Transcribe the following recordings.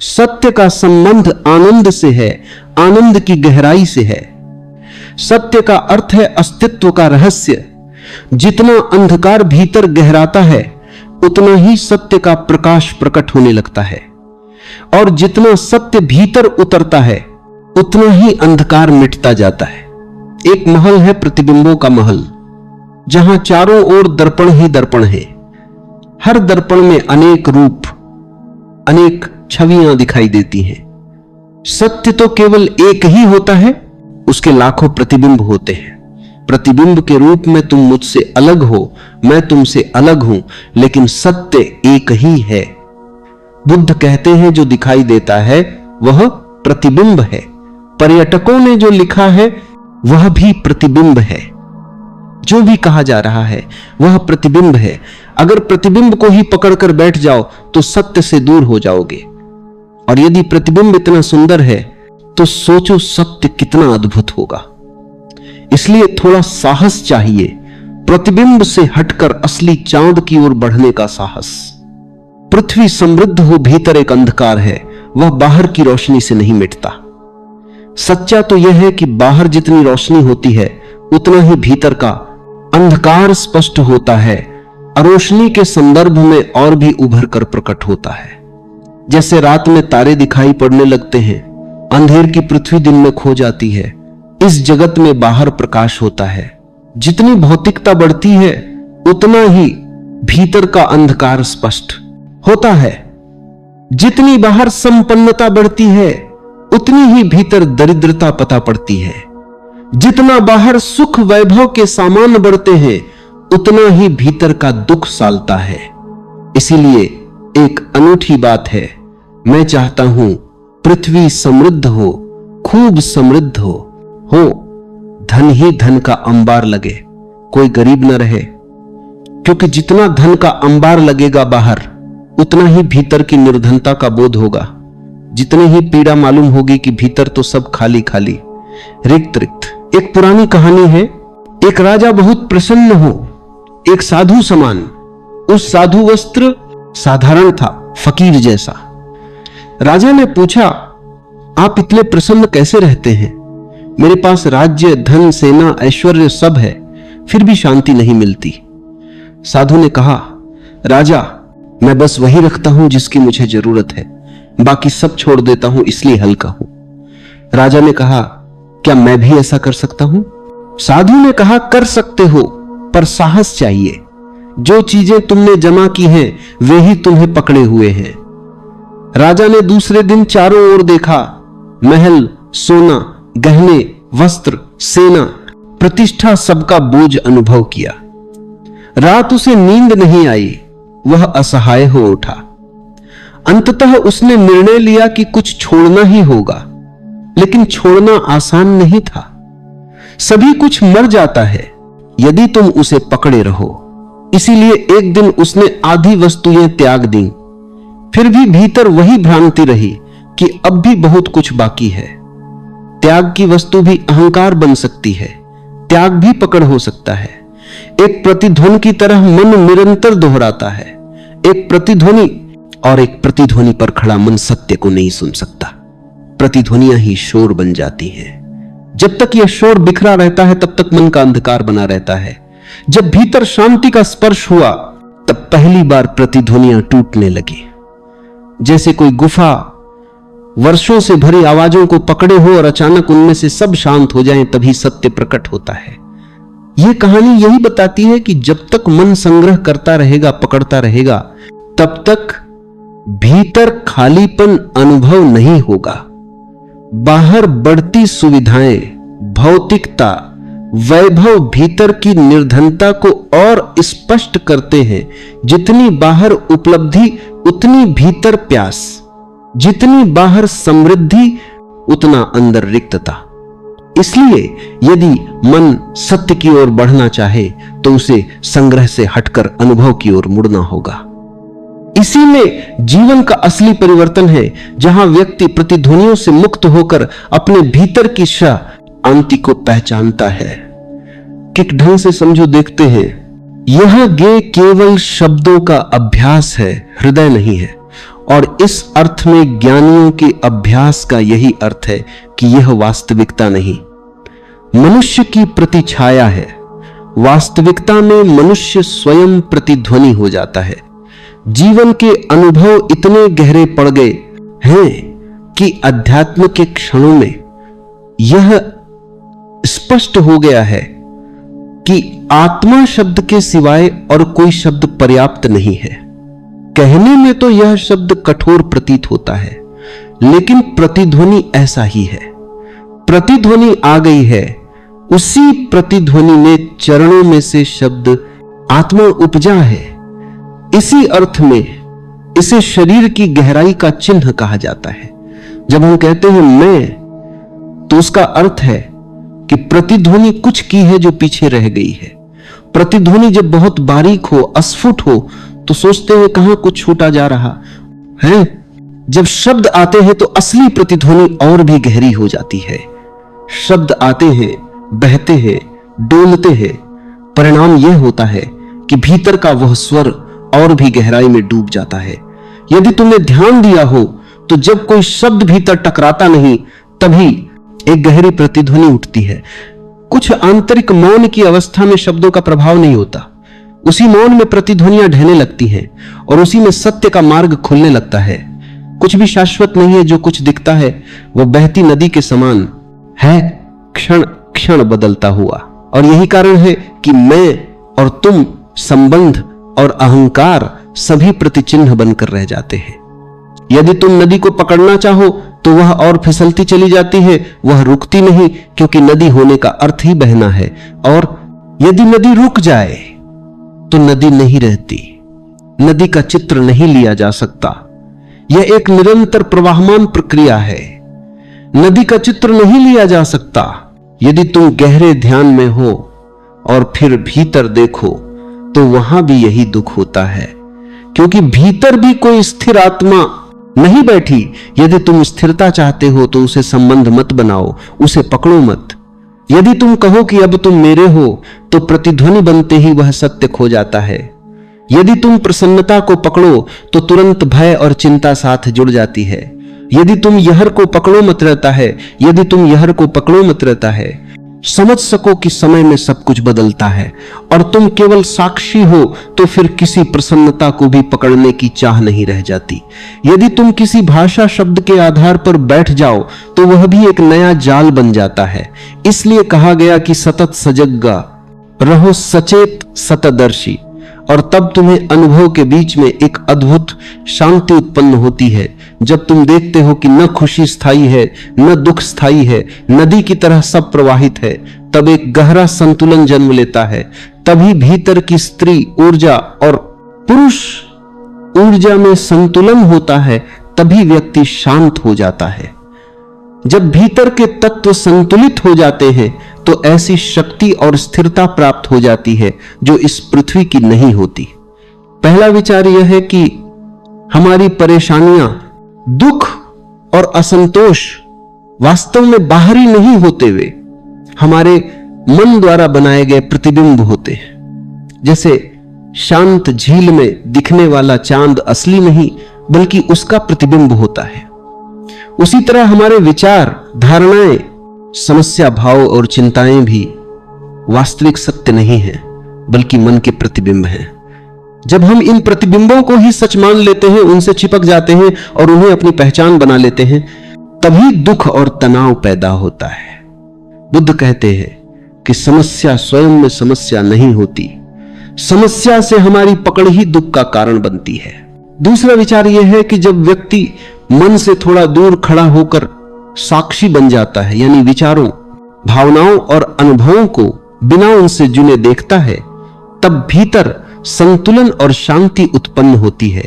सत्य का संबंध आनंद से है, आनंद की गहराई से है। सत्य का अर्थ है अस्तित्व का रहस्य। जितना अंधकार भीतर गहराता है उतना ही सत्य का प्रकाश प्रकट होने लगता है, और जितना सत्य भीतर उतरता है उतना ही अंधकार मिटता जाता है। एक महल है प्रतिबिंबों का महल, जहां चारों ओर दर्पण ही दर्पण है। हर दर्पण में अनेक रूप, अनेक छवियां दिखाई देती हैं। सत्य तो केवल एक ही होता है, उसके लाखों प्रतिबिंब होते हैं। प्रतिबिंब के रूप में तुम मुझसे अलग हो, मैं तुमसे अलग हूं, लेकिन सत्य एक ही है। बुद्ध कहते हैं जो दिखाई देता है वह प्रतिबिंब है। पर्यटकों ने जो लिखा है वह भी प्रतिबिंब है। जो भी कहा जा रहा है वह प्रतिबिंब है। अगर प्रतिबिंब को ही पकड़कर बैठ जाओ तो सत्य से दूर हो जाओगे। और यदि प्रतिबिंब इतना सुंदर है तो सोचो सत्य कितना अद्भुत होगा। इसलिए थोड़ा साहस चाहिए, प्रतिबिंब से हटकर असली चांद की ओर बढ़ने का साहस। पृथ्वी समृद्ध हो, भीतर एक अंधकार है, वह बाहर की रोशनी से नहीं मिटता। सच्चा तो यह है कि बाहर जितनी रोशनी होती है उतना ही भीतर का अंधकार स्पष्ट होता है, रोशनी के संदर्भ में और भी उभर कर प्रकट होता है। जैसे रात में तारे दिखाई पड़ने लगते हैं, अंधेर की पृथ्वी दिन में खो जाती है, इस जगत में बाहर प्रकाश होता है। जितनी भौतिकता बढ़ती है उतना ही भीतर का अंधकार स्पष्ट होता है। जितनी बाहर संपन्नता बढ़ती है उतनी ही भीतर दरिद्रता पता पड़ती है। जितना बाहर सुख वैभव के सामान बढ़ते हैं उतना ही भीतर का दुख सालता है। इसीलिए एक अनूठी बात है, मैं चाहता हूं पृथ्वी समृद्ध हो, खूब समृद्ध हो, धन ही धन का अंबार लगे, कोई गरीब न रहे। क्योंकि जितना धन का अंबार लगेगा बाहर उतना ही भीतर की निर्धनता का बोध होगा। जितनी ही पीड़ा मालूम होगी कि भीतर तो सब खाली खाली, रिक्त रिक्त। एक पुरानी कहानी है, एक राजा बहुत प्रसन्न हो, एक साधु समान। उस साधु वस्त्र साधारण था, फकीर जैसा। राजा ने पूछा, आप इतने प्रसन्न कैसे रहते हैं? मेरे पास राज्य, धन, सेना, ऐश्वर्य सब है, फिर भी शांति नहीं मिलती। साधु ने कहा, राजा, मैं बस वही रखता हूं जिसकी मुझे जरूरत है, बाकी सब छोड़ देता हूं, इसलिए हल्का हूं। राजा ने कहा, क्या मैं भी ऐसा कर सकता हूं? साधु ने कहा, कर सकते हो, पर साहस चाहिए। जो चीजें तुमने जमा की हैं वे ही तुम्हें पकड़े हुए हैं। राजा ने दूसरे दिन चारों ओर देखा, महल, सोना, गहने, वस्त्र, सेना, प्रतिष्ठा, सबका बोझ अनुभव किया। रात उसे नींद नहीं आई, वह असहाय हो उठा। अंततः उसने निर्णय लिया कि कुछ छोड़ना ही होगा, लेकिन छोड़ना आसान नहीं था। सभी कुछ मर जाता है यदि तुम उसे पकड़े रहो। इसीलिए एक दिन उसने आधी वस्तुएं त्याग दी। फिर भी भीतर वही भ्रांति रही कि अब भी बहुत कुछ बाकी है। त्याग की वस्तु भी अहंकार बन सकती है, त्याग भी पकड़ हो सकता है। एक प्रतिध्वनि की तरह मन निरंतर दोहराता है। एक प्रतिध्वनि और एक प्रतिध्वनि पर खड़ा मन सत्य को नहीं सुन सकता। प्रतिध्वनियां ही शोर बन जाती हैं। जब तक यह शोर बिखरा रहता है तब तक मन का अंधकार बना रहता है। जब भीतर शांति का स्पर्श हुआ तब पहली बार प्रतिध्वनियां टूटने लगी। जैसे कोई गुफा वर्षों से भरी आवाजों को पकड़े हो और अचानक उनमें से सब शांत हो जाएं, तभी सत्य प्रकट होता है। यह कहानी यही बताती है कि जब तक मन संग्रह करता रहेगा, पकड़ता रहेगा, तब तक भीतर खालीपन अनुभव नहीं होगा। बाहर बढ़ती सुविधाएं, भौतिकता, वैभव भीतर की निर्धनता को और स्पष्ट करते हैं। जितनी बाहर उपलब्धि उतनी भीतर प्यास, जितनी बाहर समृद्धि उतना अंदर रिक्तता। इसलिए यदि मन सत्य की ओर बढ़ना चाहे तो उसे संग्रह से हटकर अनुभव की ओर मुड़ना होगा। इसी में जीवन का असली परिवर्तन है, जहां व्यक्ति प्रतिध्वनियों से मुक्त होकर अपने भीतर की शांति को पहचानता है। किक ढंग से समझो, देखते हैं, यह गे केवल शब्दों का अभ्यास है, हृदय नहीं है। और इस अर्थ में ज्ञानियों के अभ्यास का यही अर्थ है कि यह वास्तविकता नहीं, मनुष्य की प्रतिछाया है। वास्तविकता में मनुष्य स्वयं प्रतिध्वनि हो जाता है। जीवन के अनुभव इतने गहरे पड़ गए हैं कि अध्यात्म के क्षणों में यह स्पष्ट हो गया है कि आत्मा शब्द के सिवाय और कोई शब्द पर्याप्त नहीं है। कहने में तो यह शब्द कठोर प्रतीत होता है, लेकिन प्रतिध्वनि ऐसा ही है। प्रतिध्वनि आ गई है, उसी प्रतिध्वनि ने चरणों में से शब्द आत्मा उपजा है। इसी अर्थ में इसे शरीर की गहराई का चिन्ह कहा जाता है। जब हम कहते हैं मैं, तो उसका अर्थ है कि प्रतिध्वनि कुछ की है जो पीछे रह गई है। प्रतिध्वनि जब बहुत बारीक हो, अस्फुट हो, तो सोचते हैं कहां कुछ छूटा जा रहा है। जब शब्द आते हैं तो असली प्रतिध्वनि और भी गहरी हो जाती है। शब्द आते हैं, बहते हैं, डोलते हैं। परिणाम यह होता है कि भीतर का वह स्वर और भी गहराई में डूब जाता है। यदि तुमने ध्यान दिया हो तो जब कोई शब्द भीतर टकराता नहीं, तभी एक गहरी प्रतिध्वनि उठती है। कुछ आंतरिक मौन की अवस्था में शब्दों का प्रभाव नहीं होता। उसी मौन में प्रतिध्वनियां ढहने लगती हैं और उसी में सत्य का मार्ग खुलने लगता है। कुछ भी शाश्वत नहीं है। जो कुछ दिखता है वह बहती नदी के समान है, क्षण क्षण बदलता हुआ। और यही कारण है कि मैं और तुम, संबंध और अहंकार सभी प्रतिचिन्ह बनकर रह जाते हैं। यदि तुम नदी को पकड़ना चाहो तो वह और फिसलती चली जाती है, वह रुकती नहीं, क्योंकि नदी होने का अर्थ ही बहना है। और यदि नदी रुक जाए तो नदी नहीं रहती। नदी का चित्र नहीं लिया जा सकता। यह एक निरंतर प्रवाहमान प्रक्रिया है। नदी का चित्र नहीं लिया जा सकता। यदि तुम गहरे ध्यान में हो और फिर भीतर देखो तो वहां भी यही दुख होता है, क्योंकि भीतर भी कोई स्थिर आत्मा नहीं बैठी। यदि तुम स्थिरता चाहते हो तो उसे संबंध मत बनाओ, उसे पकड़ो मत। यदि तुम कहो कि अब तुम मेरे हो, तो प्रतिध्वनि बनते ही वह सत्य खो जाता है। यदि तुम प्रसन्नता को पकड़ो तो तुरंत भय और चिंता साथ जुड़ जाती है। यदि तुम यहर को पकड़ो मत रहता है, यदि तुम यहर को पकड़ो मत रहता है, समझ सको कि समय में सब कुछ बदलता है और तुम केवल साक्षी हो, तो फिर किसी प्रसन्नता को भी पकड़ने की चाह नहीं रह जाती। यदि तुम किसी भाषा शब्द के आधार पर बैठ जाओ तो वह भी एक नया जाल बन जाता है। इसलिए कहा गया कि सतत सजग्गा रहो, सचेत सतदर्शी, और तब तुम्हें अनुभव के बीच में एक अद्भुत शांति उत्पन्न होती है। जब तुम देखते हो कि न खुशी स्थायी है न दुख स्थायी है, नदी की तरह सब प्रवाहित है, तब एक गहरा संतुलन जन्म लेता है। तभी भीतर की स्त्री ऊर्जा और पुरुष ऊर्जा में संतुलन होता है, तभी व्यक्ति शांत हो जाता है। जब भीतर के तत्व संतुलित हो जाते हैं तो ऐसी शक्ति और स्थिरता प्राप्त हो जाती है जो इस पृथ्वी की नहीं होती। पहला विचार यह है कि हमारी परेशानियां, दुख और असंतोष वास्तव में बाहरी नहीं होते, वे हमारे मन द्वारा बनाए गए प्रतिबिंब होते हैं। जैसे शांत झील में दिखने वाला चांद असली नहीं बल्कि उसका प्रतिबिंब होता है, उसी तरह हमारे विचार, धारणाएं, समस्या भाव और चिंताएं भी वास्तविक सत्य नहीं है बल्कि मन के प्रतिबिंब हैं। जब हम इन प्रतिबिंबों को ही सच मान लेते हैं, उनसे चिपक जाते हैं और उन्हें अपनी पहचान बना लेते हैं, तभी दुख और तनाव पैदा होता है। बुद्ध कहते हैं कि समस्या स्वयं में समस्या नहीं होती, समस्या से हमारी पकड़ ही दुख का कारण बनती है। दूसरा विचार यह है कि जब व्यक्ति मन से थोड़ा दूर खड़ा होकर साक्षी बन जाता है, यानी विचारों, भावनाओं और अनुभवों को बिना उनसे जुड़े देखता है, तब भीतर संतुलन और शांति उत्पन्न होती है।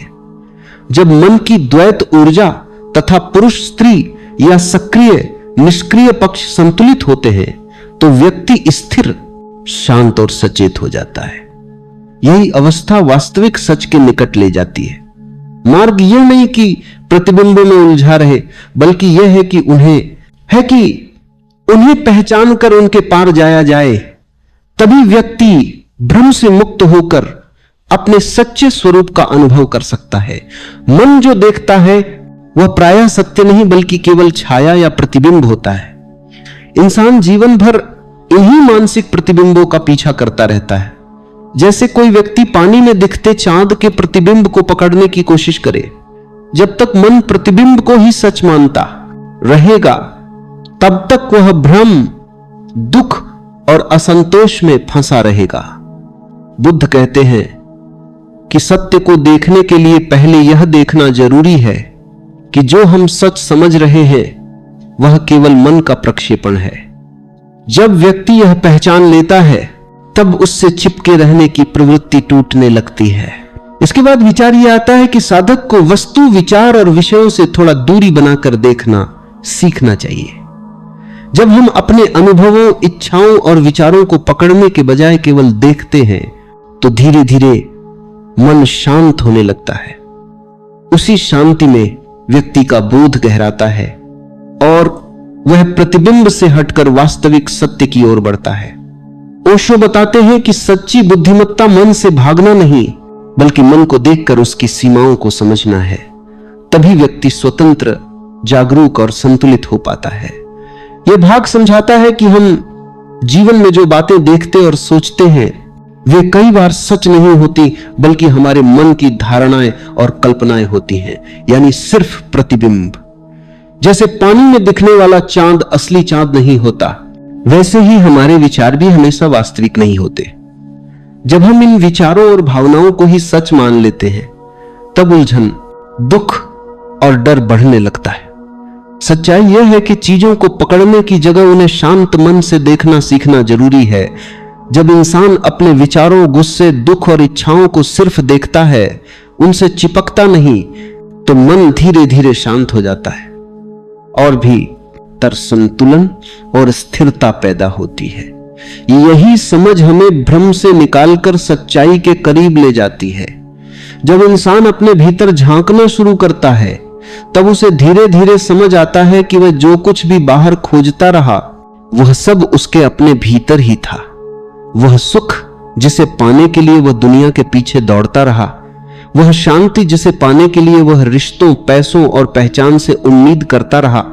जब मन की द्वैत ऊर्जा तथा पुरुष स्त्री या सक्रिय निष्क्रिय पक्ष संतुलित होते हैं तो व्यक्ति स्थिर, शांत और सचेत हो जाता है। यही अवस्था वास्तविक सच के निकट ले जाती है। मार्ग यह नहीं कि प्रतिबिंबों में उलझा रहे, बल्कि यह है कि उन्हें पहचान कर उनके पार जाया जाए। तभी व्यक्ति भ्रम से मुक्त होकर अपने सच्चे स्वरूप का अनुभव कर सकता है। मन जो देखता है वह प्रायः सत्य नहीं बल्कि केवल छाया या प्रतिबिंब होता है। इंसान जीवन भर इन्हीं मानसिक प्रतिबिंबों का पीछा करता रहता है। जैसे कोई व्यक्ति पानी में दिखते चांद के प्रतिबिंब को पकड़ने की कोशिश करे। जब तक मन प्रतिबिंब को ही सच मानता रहेगा तब तक वह भ्रम, दुख और असंतोष में फंसा रहेगा। बुद्ध कहते हैं कि सत्य को देखने के लिए पहले यह देखना जरूरी है कि जो हम सच समझ रहे हैं वह केवल मन का प्रक्षेपण है। जब व्यक्ति यह पहचान लेता है तब उससे चिपके रहने की प्रवृत्ति टूटने लगती है। इसके बाद विचार यह आता है कि साधक को वस्तु, विचार और विषयों से थोड़ा दूरी बनाकर देखना सीखना चाहिए। जब हम अपने अनुभवों, इच्छाओं और विचारों को पकड़ने के बजाय केवल देखते हैं तो धीरे धीरे मन शांत होने लगता है। उसी शांति में व्यक्ति का बोध गहराता है और वह प्रतिबिंब से हटकर वास्तविक सत्य की ओर बढ़ता है। ओशो बताते हैं कि सच्ची बुद्धिमत्ता मन से भागना नहीं बल्कि मन को देखकर उसकी सीमाओं को समझना है। तभी व्यक्ति स्वतंत्र, जागरूक और संतुलित हो पाता है। यह भाग समझाता है कि हम जीवन में जो बातें देखते और सोचते हैं वे कई बार सच नहीं होती बल्कि हमारे मन की धारणाएं और कल्पनाएं होती हैं, यानी सिर्फ प्रतिबिंब। जैसे पानी में दिखने वाला चांद असली चांद नहीं होता, वैसे ही हमारे विचार भी हमेशा वास्तविक नहीं होते। जब हम इन विचारों और भावनाओं को ही सच मान लेते हैं तब उलझन, दुख और डर बढ़ने लगता है। सच्चाई यह है कि चीजों को पकड़ने की जगह उन्हें शांत मन से देखना सीखना जरूरी है। जब इंसान अपने विचारों, गुस्से, दुख और इच्छाओं को सिर्फ देखता है, उनसे चिपकता नहीं, तो मन धीरे धीरे शांत हो जाता है और भीतर संतुलन और स्थिरता पैदा होती है। यही समझ हमें भ्रम से निकालकर सच्चाई के करीब ले जाती है। जब इंसान अपने भीतर झांकना शुरू करता है तब उसे धीरे धीरे समझ आता है कि वह जो कुछ भी बाहर खोजता रहा वह सब उसके अपने भीतर ही था। वह सुख जिसे पाने के लिए वह दुनिया के पीछे दौड़ता रहा, वह शांति जिसे पाने के लिए वह रिश्तों, पैसों और पहचान से उम्मीद करता रहा,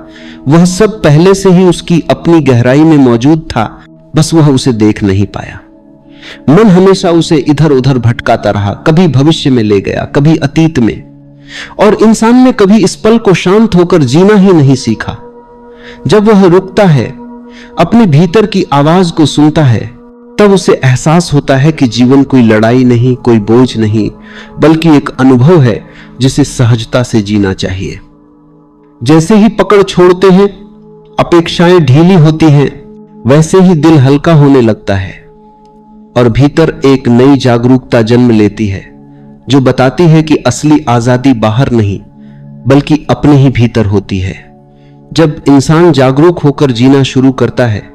वह सब पहले से ही उसकी अपनी गहराई में मौजूद था, बस वह उसे देख नहीं पाया। मन हमेशा उसे इधर उधर भटकाता रहा, कभी भविष्य में ले गया, कभी अतीत में, और इंसान ने कभी इस पल को शांत होकर जीना ही नहीं सीखा। जब वह रुकता है, अपने भीतर की आवाज को सुनता है, तब उसे एहसास होता है कि जीवन कोई लड़ाई नहीं, कोई बोझ नहीं, बल्कि एक अनुभव है जिसे सहजता से जीना चाहिए। जैसे ही पकड़ छोड़ते हैं, अपेक्षाएं ढीली होती हैं, वैसे ही दिल हल्का होने लगता है और भीतर एक नई जागरूकता जन्म लेती है जो बताती है कि असली आजादी बाहर नहीं बल्कि अपने ही भीतर होती है। जब इंसान जागरूक होकर जीना शुरू करता है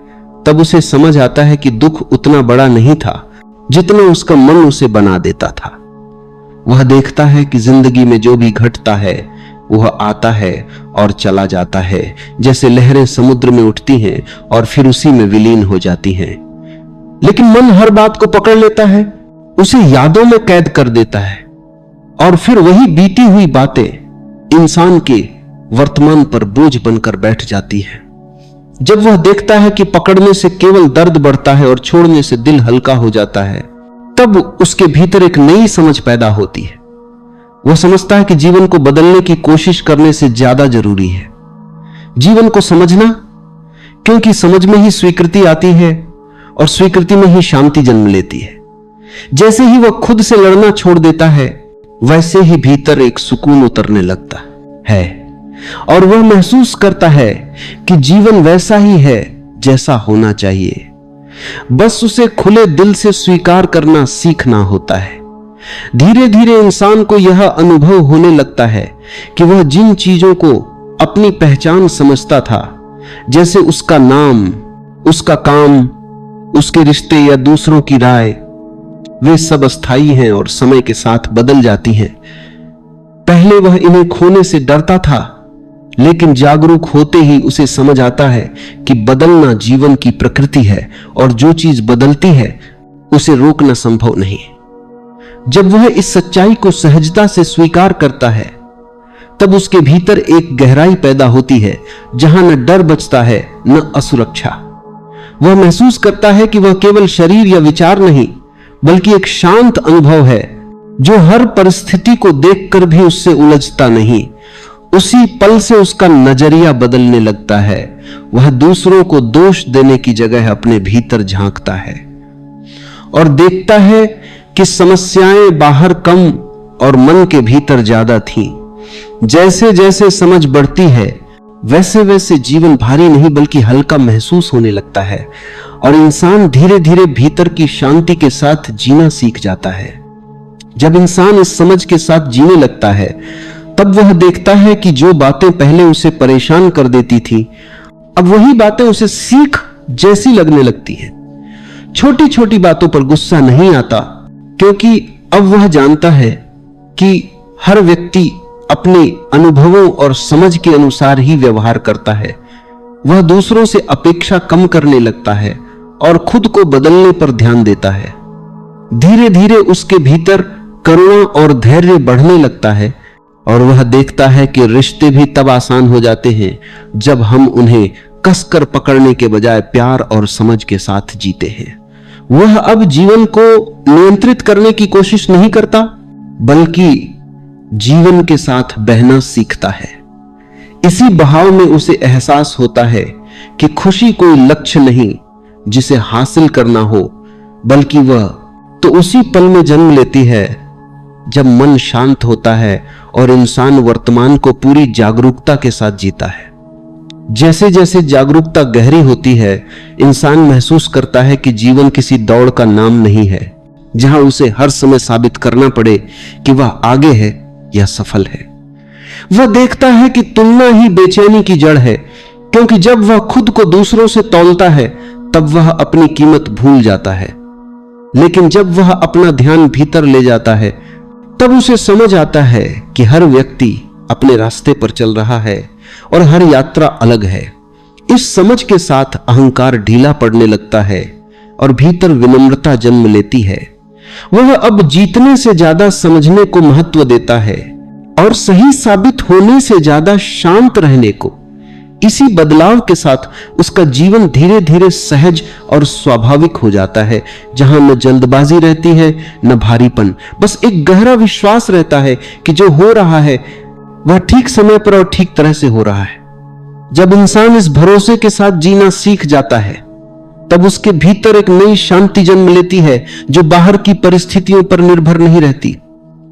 तब उसे समझ आता है कि दुख उतना बड़ा नहीं था जितना उसका मन उसे बना देता था। वह देखता है कि जिंदगी में जो भी घटता है वह आता है और चला जाता है, जैसे लहरें समुद्र में उठती हैं और फिर उसी में विलीन हो जाती हैं। लेकिन मन हर बात को पकड़ लेता है, उसे यादों में कैद कर देता है और फिर वही बीती हुई बातें इंसान के वर्तमान पर बोझ बनकर बैठ जाती है। जब वह देखता है कि पकड़ने से केवल दर्द बढ़ता है और छोड़ने से दिल हल्का हो जाता है, तब उसके भीतर एक नई समझ पैदा होती है। वह समझता है कि जीवन को बदलने की कोशिश करने से ज्यादा जरूरी है जीवन को समझना, क्योंकि समझ में ही स्वीकृति आती है और स्वीकृति में ही शांति जन्म लेती है। जैसे ही वह खुद से लड़ना छोड़ देता है, वैसे ही भीतर एक सुकून उतरने लगता है और वह महसूस करता है कि जीवन वैसा ही है जैसा होना चाहिए। बस उसे खुले दिल से स्वीकार करना सीखना होता है। धीरे धीरे इंसान को यह अनुभव होने लगता है कि वह जिन चीजों को अपनी पहचान समझता था, जैसे उसका नाम, उसका काम, उसके रिश्ते या दूसरों की राय, वे सब अस्थायी हैं और समय के साथ बदल जाती हैं। पहले वह इन्हें खोने से डरता था, लेकिन जागरूक होते ही उसे समझ आता है कि बदलना जीवन की प्रकृति है और जो चीज बदलती है उसे रोकना संभव नहीं। जब वह इस सच्चाई को सहजता से स्वीकार करता है, तब उसके भीतर एक गहराई पैदा होती है जहां न डर बचता है न असुरक्षा। वह महसूस करता है कि वह केवल शरीर या विचार नहीं, बल्कि एक शांत अनुभव है जो हर परिस्थिति को देखकर भी उससे उलझता नहीं। उसी पल से उसका नजरिया बदलने लगता है। वह दूसरों को दोष देने की जगह अपने भीतर झांकता है और देखता है कि समस्याएं बाहर कम और मन के भीतर ज्यादा थीं। जैसे जैसे समझ बढ़ती है, वैसे वैसे जीवन भारी नहीं बल्कि हल्का महसूस होने लगता है और इंसान धीरे धीरे भीतर की शांति के साथ जीना सीख जाता है। जब इंसान इस समझ के साथ जीने लगता है, तब वह देखता है कि जो बातें पहले उसे परेशान कर देती थी, अब वही बातें उसे सीख जैसी लगने लगती हैं। छोटी छोटी बातों पर गुस्सा नहीं आता, क्योंकि अब वह जानता है कि हर व्यक्ति अपने अनुभवों और समझ के अनुसार ही व्यवहार करता है। वह दूसरों से अपेक्षा कम करने लगता है और खुद को बदलने पर ध्यान देता है। धीरे धीरे उसके भीतर करुणा और धैर्य बढ़ने लगता है और वह देखता है कि रिश्ते भी तब आसान हो जाते हैं जब हम उन्हें कसकर पकड़ने के बजाय प्यार और समझ के साथ जीते हैं। वह अब जीवन को नियंत्रित करने की कोशिश नहीं करता, बल्कि जीवन के साथ बहना सीखता है। इसी बहाव में उसे एहसास होता है कि खुशी कोई लक्ष्य नहीं जिसे हासिल करना हो, बल्कि वह तो उसी पल में जन्म लेती है जब मन शांत होता है और इंसान वर्तमान को पूरी जागरूकता के साथ जीता है। जैसे जैसे जागरूकता गहरी होती है, इंसान महसूस करता है कि जीवन किसी दौड़ का नाम नहीं है जहां उसे हर समय साबित करना पड़े कि वह आगे है या सफल है। वह देखता है कि तुलना ही बेचैनी की जड़ है, क्योंकि जब वह खुद को दूसरों से तौलता है तब वह अपनी कीमत भूल जाता है। लेकिन जब वह अपना ध्यान भीतर ले जाता है, तब उसे समझ आता है कि हर व्यक्ति अपने रास्ते पर चल रहा है और हर यात्रा अलग है। इस समझ के साथ अहंकार ढीला पड़ने लगता है और भीतर विनम्रता जन्म लेती है। वह अब जीतने से ज्यादा समझने को महत्व देता है और सही साबित होने से ज्यादा शांत रहने को। इसी बदलाव के साथ उसका जीवन धीरे धीरे सहज और स्वाभाविक हो जाता है, जहां न जल्दबाजी रहती है न भारीपन, बस एक गहरा विश्वास रहता है कि जो हो रहा है वह ठीक समय पर और ठीक तरह से हो रहा है। जब इंसान इस भरोसे के साथ जीना सीख जाता है, तब उसके भीतर एक नई शांति जन्म लेती है जो बाहर की परिस्थितियों पर निर्भर नहीं रहती।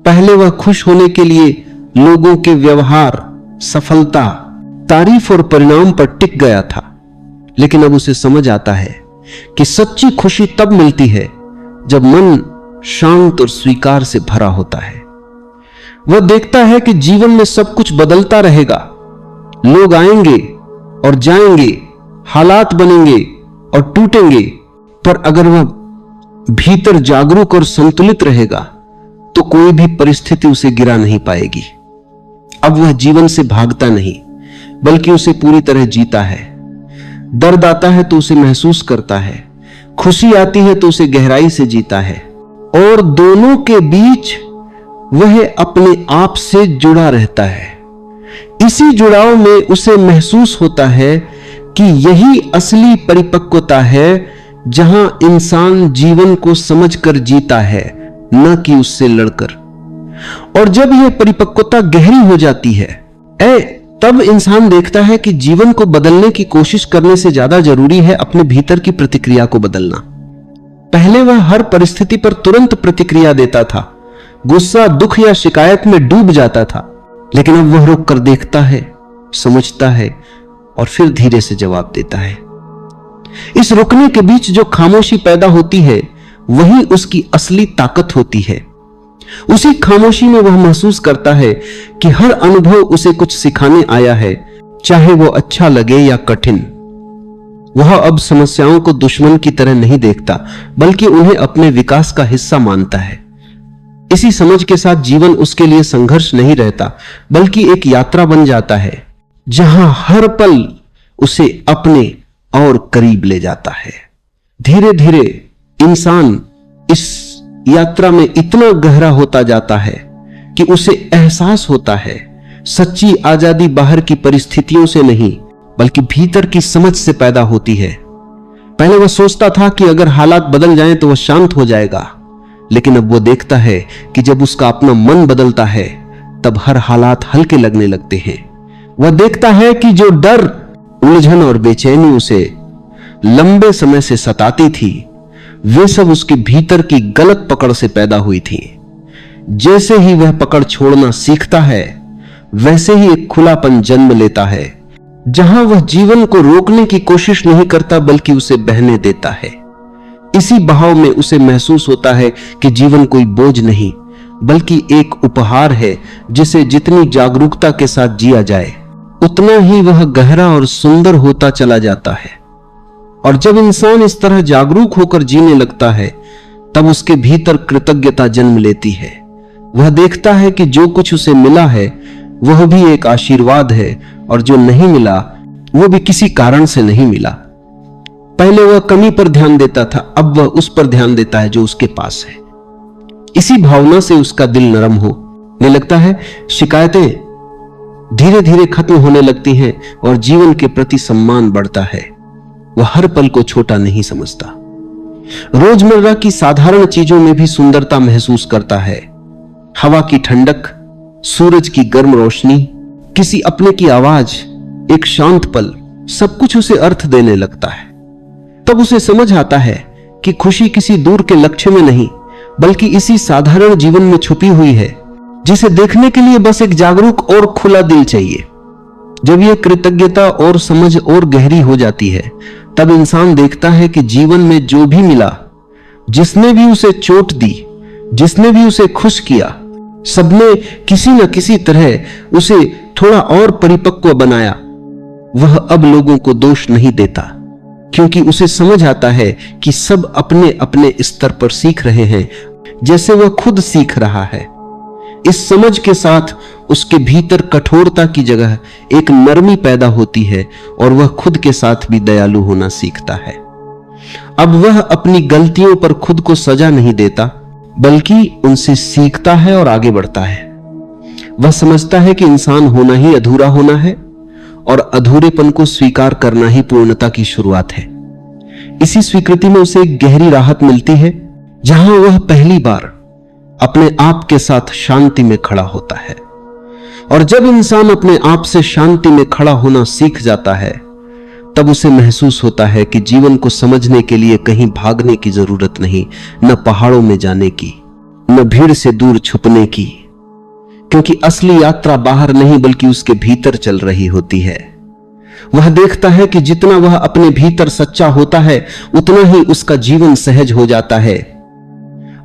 पहले वह खुश होने के लिए लोगों के व्यवहार, सफलता, तारीफ और परिणाम पर टिक गया था, लेकिन अब उसे समझ आता है कि सच्ची खुशी तब मिलती है जब मन शांत और स्वीकार से भरा होता है। वह देखता है कि जीवन में सब कुछ बदलता रहेगा, लोग आएंगे और जाएंगे, हालात बनेंगे और टूटेंगे, पर अगर वह भीतर जागरूक और संतुलित रहेगा तो कोई भी परिस्थिति उसे गिरा नहीं पाएगी। अब वह जीवन से भागता नहीं, बल्कि उसे पूरी तरह जीता है। दर्द आता है तो उसे महसूस करता है, खुशी आती है तो उसे गहराई से जीता है, और दोनों के बीच वह अपने आप से जुड़ा रहता है। इसी जुड़ाव में उसे महसूस होता है कि यही असली परिपक्वता है, जहां इंसान जीवन को समझकर जीता है, न कि उससे लड़कर। और जब यह परिपक्वता गहरी हो जाती है, तब इंसान देखता है कि जीवन को बदलने की कोशिश करने से ज्यादा जरूरी है अपने भीतर की प्रतिक्रिया को बदलना। पहले वह हर परिस्थिति पर तुरंत प्रतिक्रिया देता था, गुस्सा, दुख या शिकायत में डूब जाता था, लेकिन अब वह रुक कर देखता है, समझता है और फिर धीरे से जवाब देता है। इस रुकने के बीच जो खामोशी पैदा होती है, वही उसकी असली ताकत होती है। उसी खामोशी में वह महसूस करता है कि हर अनुभव उसे कुछ सिखाने आया है, चाहे वो अच्छा लगे या कठिन। वह अब समस्याओं को दुश्मन की तरह नहीं देखता, बल्कि उन्हें अपने विकास का हिस्सा मानता है। इसी समझ के साथ जीवन उसके लिए संघर्ष नहीं रहता, बल्कि एक यात्रा बन जाता है, जहां हर पल उसे अपने और करीब ले जाता है। धीरे धीरे इंसान इस यात्रा में इतना गहरा होता जाता है कि उसे एहसास होता है सच्ची आजादी बाहर की परिस्थितियों से नहीं बल्कि भीतर की समझ से पैदा होती है। पहले वह सोचता था कि अगर हालात बदल जाएं तो वह शांत हो जाएगा, लेकिन अब वो देखता है कि जब उसका अपना मन बदलता है तब हर हालात हल्के लगने लगते हैं। वह देखता है कि जो डर, उलझन और बेचैनी उसे लंबे समय से सताती थी, वे सब उसके भीतर की गलत पकड़ से पैदा हुई थी। जैसे ही वह पकड़ छोड़ना सीखता है, वैसे ही एक खुलापन जन्म लेता है, जहां वह जीवन को रोकने की कोशिश नहीं करता बल्कि उसे बहने देता है। इसी बहाव में उसे महसूस होता है कि जीवन कोई बोझ नहीं बल्कि एक उपहार है, जिसे जितनी जागरूकता के साथ जिया जाए उतना ही वह गहरा और सुंदर होता चला जाता है। और जब इंसान इस तरह जागरूक होकर जीने लगता है, तब उसके भीतर कृतज्ञता जन्म लेती है। वह देखता है कि जो कुछ उसे मिला है वह भी एक आशीर्वाद है, और जो नहीं मिला वो भी किसी कारण से नहीं मिला। पहले वह कमी पर ध्यान देता था, अब वह उस पर ध्यान देता है जो उसके पास है। इसी भावना से उसका दिल नरम होने लगता है। शिकायतें धीरे धीरे खत्म होने लगती हैं और जीवन के प्रति सम्मान बढ़ता है। वह हर पल को छोटा नहीं समझता। रोजमर्रा की साधारण चीजों में भी सुंदरता महसूस करता है। हवा की ठंडक, सूरज की गर्म रोशनी, किसी अपने की आवाज, एक शांत पल, सब कुछ उसे अर्थ देने लगता है। तब उसे समझ आता है कि खुशी किसी दूर के लक्ष्य में नहीं बल्कि इसी साधारण जीवन में छुपी हुई है, जिसे देखने के लिए बस एक जागरूक और खुला दिल चाहिए। जब यह कृतज्ञता और समझ और गहरी हो जाती है, तब इंसान देखता है कि जीवन में जो भी मिला, जिसने भी उसे चोट दी, जिसने भी उसे खुश किया, सबने किसी न किसी तरह उसे थोड़ा और परिपक्व बनाया। वह अब लोगों को दोष नहीं देता, क्योंकि उसे समझ आता है कि सब अपने अपने स्तर पर सीख रहे हैं, जैसे वह खुद सीख रहा है। इस समझ के साथ उसके भीतर कठोरता की जगह एक नरमी पैदा होती है और वह खुद के साथ भी दयालु होना सीखता है। अब वह अपनी गलतियों पर खुद को सजा नहीं देता बल्कि उनसे सीखता है और आगे बढ़ता है। वह समझता है कि इंसान होना ही अधूरा होना है और अधूरेपन को स्वीकार करना ही पूर्णता की शुरुआत है। इसी स्वीकृति में उसे एक गहरी राहत मिलती है, जहां वह पहली बार अपने आप के साथ शांति में खड़ा होता है। और जब इंसान अपने आप से शांति में खड़ा होना सीख जाता है, तब उसे महसूस होता है कि जीवन को समझने के लिए कहीं भागने की जरूरत नहीं, न पहाड़ों में जाने की, न भीड़ से दूर छुपने की, क्योंकि असली यात्रा बाहर नहीं बल्कि उसके भीतर चल रही होती है। वह देखता है कि जितना वह अपने भीतर सच्चा होता है, उतना ही उसका जीवन सहज हो जाता है।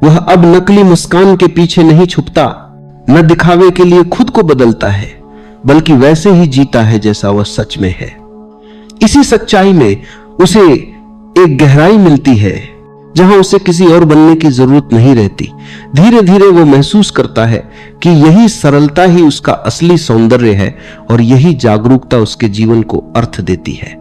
वह अब नकली मुस्कान के पीछे नहीं छुपता, न दिखावे के लिए खुद को बदलता है, बल्कि वैसे ही जीता है जैसा वह सच में है। इसी सच्चाई में उसे एक गहराई मिलती है, जहां उसे किसी और बनने की जरूरत नहीं रहती। धीरे धीरे वो महसूस करता है कि यही सरलता ही उसका असली सौंदर्य है और यही जागरूकता उसके जीवन को अर्थ देती है।